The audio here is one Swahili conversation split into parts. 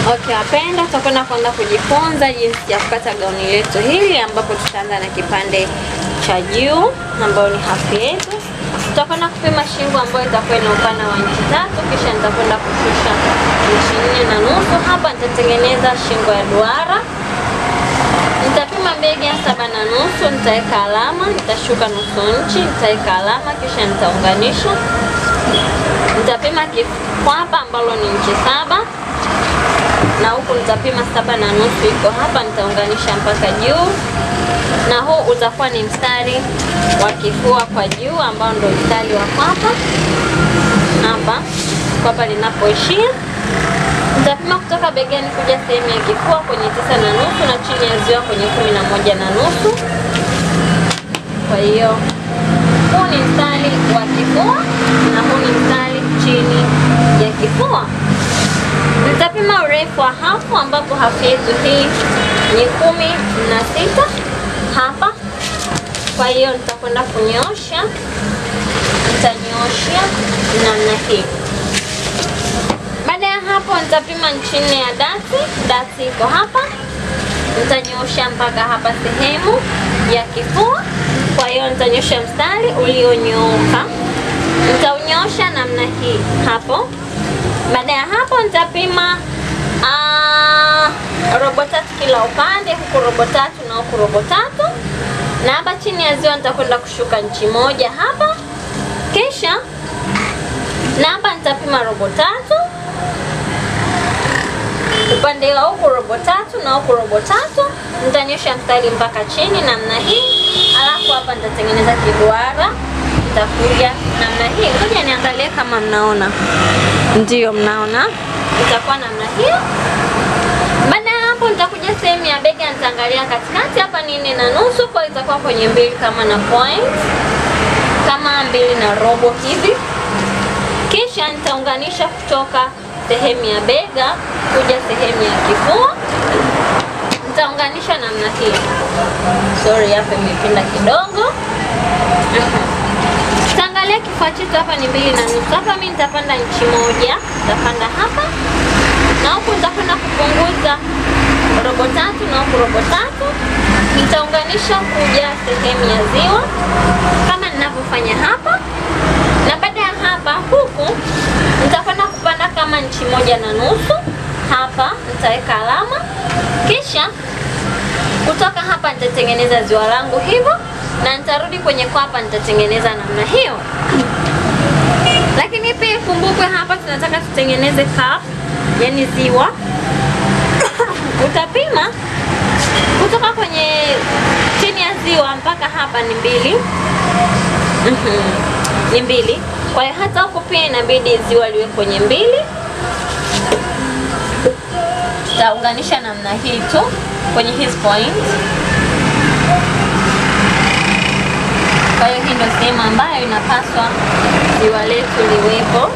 Okay, wapenda, tutakwenda kujifunza jinsi ya kukata gauni letu hili, ambapo tutaanza na kipande cha juu ambayo ni hafu yetu. Tutakwenda kupima shingo ambayo itakuwa ina upana wa inchi 3, kisha nitakwenda kushusha inchi 4.5. Hapa nitatengeneza shingo ya duara. Nitapima bega 7.5, nitaweka alama, nitashuka nusu inchi, nitaweka alama, kisha nitaunganisha. Nitapima kifuapa ambalo ni inchi 7. Na huku nitapima 7.5 iko hapa, nitaunganisha mpaka juu. Na huu utakuwa ni mstari wa kifua kwa juu ambao ndio mstari wa kwapa. Hapa kwapa linapoishia. Nitapima kutoka begani kuja sehemu ya kifua kwenye 9.5 na chini ya ziwa kwenye 11.5. Kwa hiyo huu ni mstari wa kifua na huu ni mstari chini ya kifua. Nitapima urefu wa hafu, ambapo hafu yetu hii ni 16 hapa. Kwa hiyo nitakwenda kunyoosha, nitanyoosha namna hii. Baada ya hapo nitapima inchi 4 ya dati iko hapa. Nitanyoosha mpaka hapa sehemu ya kifua. Kwa hiyo nitanyosha mstari ulionyooka, nitaunyoosha namna hii hapo. Baada ya hapo nitapima robo 3 kila upande, huku robo 3 na huku robo 3. Na hapa chini ya ziwa nitakwenda kushuka inchi 1 hapa. Kisha na hapa nitapima robo 3. Upande wa huku robo 3 na huku robo 3. Nitanyosha mstari mpaka chini namna hii. Alafu hapa nitatengeneza kiduara. Nitakuja namna hii. Ngoja niangalie kama mnaona. Ndio mnaona. Itakuwa namna hii. Baada ya hapo nitakuja sehemu ya bega, nitaangalia katikati hapa ni 4.5, kwa itakuwa kwenye 2 kama na point. Kama 2.5 hivi. Kisha nitaunganisha kutoka sehemu ya bega kuja sehemu ya kifua. Nitaunganisha namna hii. Sorry, hapa imepinda kidogo. Tutaangalia kifua chetu hapa ni 2.5. Hapa mimi nitapanda inchi 1, nitapanda hapa. Na huku nitakwenda kupunguza robo 3 na huku robo 3. Nitaunganisha kuja sehemu ya ziwa kama ninavyofanya hapa. Na baada ya hapa huku nitakwenda kupanda kama inchi 1.5 hapa, nitaweka alama. Kisha kutoka hapa nitatengeneza ziwa langu hivyo, na nitarudi kwenye kwapa nitatengeneza namna hiyo. Lakini pia kumbukwe hapa tunataka tutengeneze cup, yani ziwa. Utapima kutoka kwenye chini ya ziwa mpaka hapa ni 2. Ni 2. Kwa hiyo hata huko pia inabidi ziwa liwe kwenye 2. Tutaunganisha namna hii tu kwenye his point. Kwa hiyo hii ndio sehemu ambayo inapaswa ziwa letu liwepo.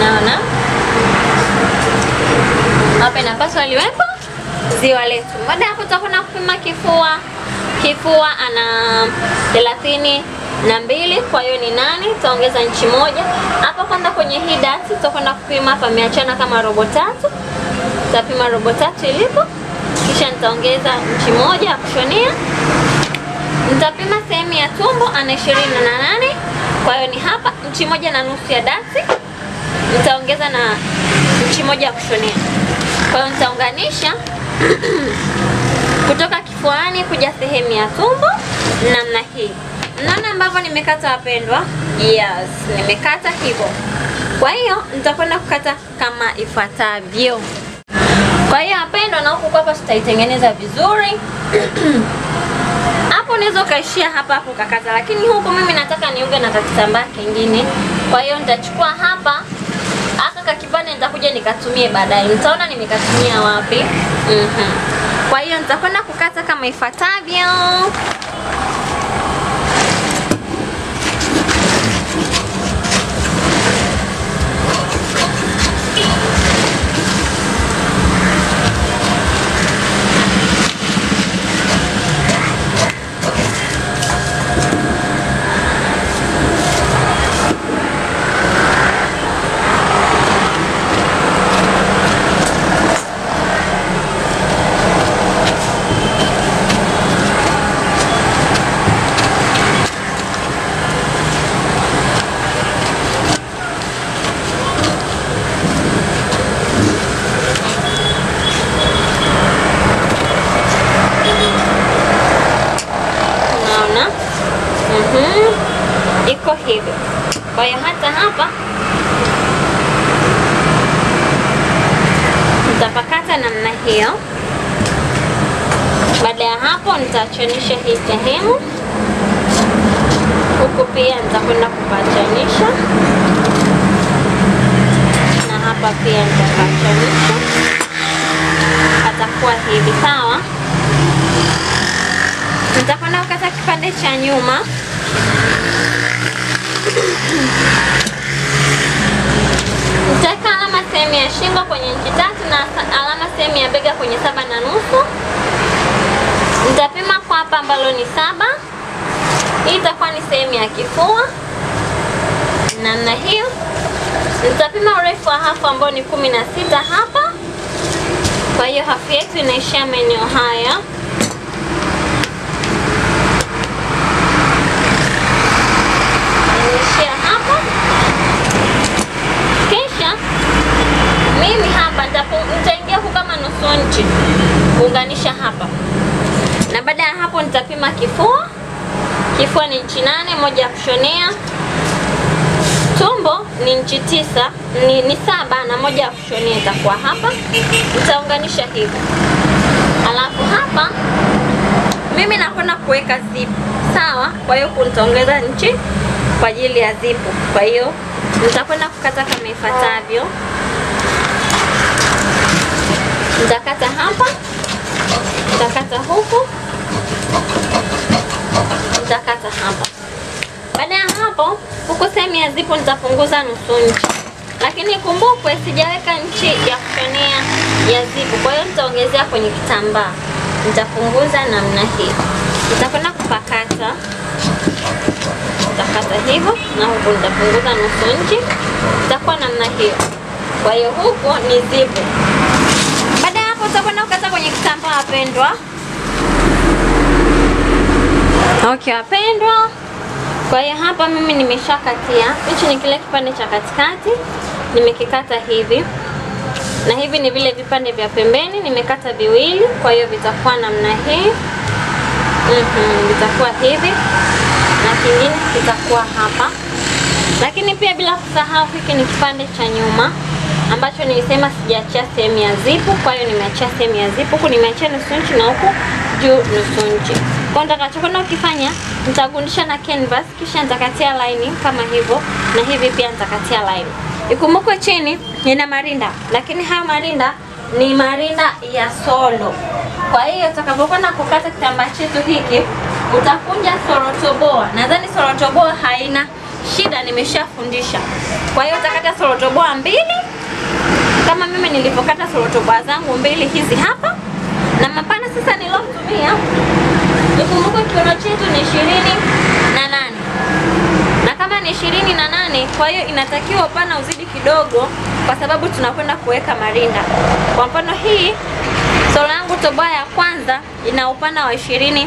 Naona hapa inapaswa liwepo ziwa letu. Baada ya hapo tutakwenda kupima kifua. Kifua ana 32, kwa hiyo ni 8. Tutaongeza inchi 1 hapa. Kwenda kwenye hii dati tutakwenda kupima hapa, ameachana kama robo 3. Nitapima robo 3 ilipo, kisha nitaongeza inchi 1 ya kushonia. Nitapima sehemu ya tumbo ana 28, kwa hiyo ni hapa inchi 1.5 ya dati. Nitaongeza na inchi 1 ya kushonia. Kwa hiyo nitaunganisha kutoka kifuani kuja sehemu ya tumbo namna hii. Naona ambavyo nimekata wapendwa? Yes, nimekata hivyo. Kwa hiyo nitakwenda kukata kama ifuatavyo. Kwa hiyo wapendwa, na huku hapa tutaitengeneza vizuri. Hapo unaweza kaishia hapa hapo kakata, lakini huku mimi nataka niunge na kitambaa kingine. Kwa hiyo nitachukua hapa aka kipande, nitakuja nikatumie baadaye. Nitaona nimekatumia wapi. Kwa hiyo nitakwenda kukata kama ifuatavyo. Iko hivi. Kwa hiyo hata hapa nitapakata namna hiyo. Baada ya hapo nitachanisha hii sehemu. Huku pia nitakwenda kupachanisha. Na hapa pia nitapachanisha. Atakuwa hivi, sawa? Nitakwenda kukata kipande cha nyuma. Nitaweka alama sehemu ya shingo kwenye inchi 3 na alama sehemu ya bega kwenye 7.5. Nitapima kwa hapa ambalo ni 7. Hii itakuwa ni sehemu ya kifua. Namna hiyo. Nitapima urefu wa hafu ambao ni 16 hapa. Kwa hiyo hafu yetu inaishia maeneo haya. Inaishia hapa. Kisha mimi hapa nitaingia huko kama nusu inchi kuunganisha hapa. Na baada ya hapo nitapima kifua. Kifua ni inchi 8, moja ya kushonea. Tumbo ni inchi 9, ni 7 na moja ya kushonea itakuwa hapa. Nitaunganisha hivi. Alafu hapa mimi nakwenda kuweka zipu. Sawa? Kwa hiyo nitaongeza inchi kwa ajili ya zipu. Kwa hiyo nitakwenda kukata kama ifuatavyo. Nitakata hapa. Nitakata huku. Nitakata hapa. Baada ya hapo, huko sehemu ya zipu nitapunguza nusu inchi. Lakini kumbukwe sijaweka inchi ya kushonea ya zipu. Kwa hiyo nitaongezea kwenye kitambaa. Nitapunguza namna hii. Nitakwenda kupakata. Nitakata hivyo na huku nitapunguza nusu inchi. Itakuwa namna hiyo. Kwa hiyo huko ni zipu. Baada ya hapo tutakwenda kukata kwenye kitambaa wapendwa. Okay wapendwa. Kwa hiyo hapa mimi nimeshakatia. Hichi ni kile kipande cha katikati. Nimekikata hivi. Na hivi ni vile vipande vya pembeni nimekata viwili. Kwa hiyo vitakuwa namna hii. Vitakuwa hivi. Na kingine kitakuwa hapa. Lakini pia bila kusahau hiki ni kipande cha nyuma ambacho nilisema sijaachia sehemu ya zipu. Kwa hiyo nimeachia sehemu ya zipu. Huku nimeachia nusu inchi na huku juu nusu inchi. Kwa nitakachokwenda ukifanya nitagundisha na canvas kisha nitakatia line kama hivyo na hivi pia nitakatia line. Ikumbukwe chini nina marinda, lakini haya marinda ni marinda ya solo. Kwa hiyo utakapokwenda kukata kitambaa chetu hiki utakunja sorotoboa. Nadhani sorotoboa haina shida, nimeshafundisha. Kwa hiyo utakata sorotoboa 2 kama mimi nilipokata sorotoboa zangu 2 hizi hapa. Na mapana sasa nilotumia, ikumbuke kiuno chetu ni 28. Na kama ni 28, kwa hiyo inatakiwa upana uzidi kidogo kwa sababu tunakwenda kuweka marinda. Kwa mfano hii solo yangu toboa ya kwanza ina upana wa 22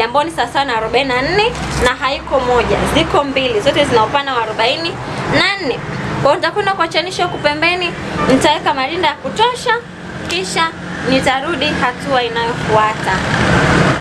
ambao ni sawa na 44 na haiko moja. Ziko 2, zote zina upana wa 44. Kwa hiyo nitakwenda kuachanisha huku pembeni, nitaweka marinda ya kutosha kisha nitarudi hatua inayofuata.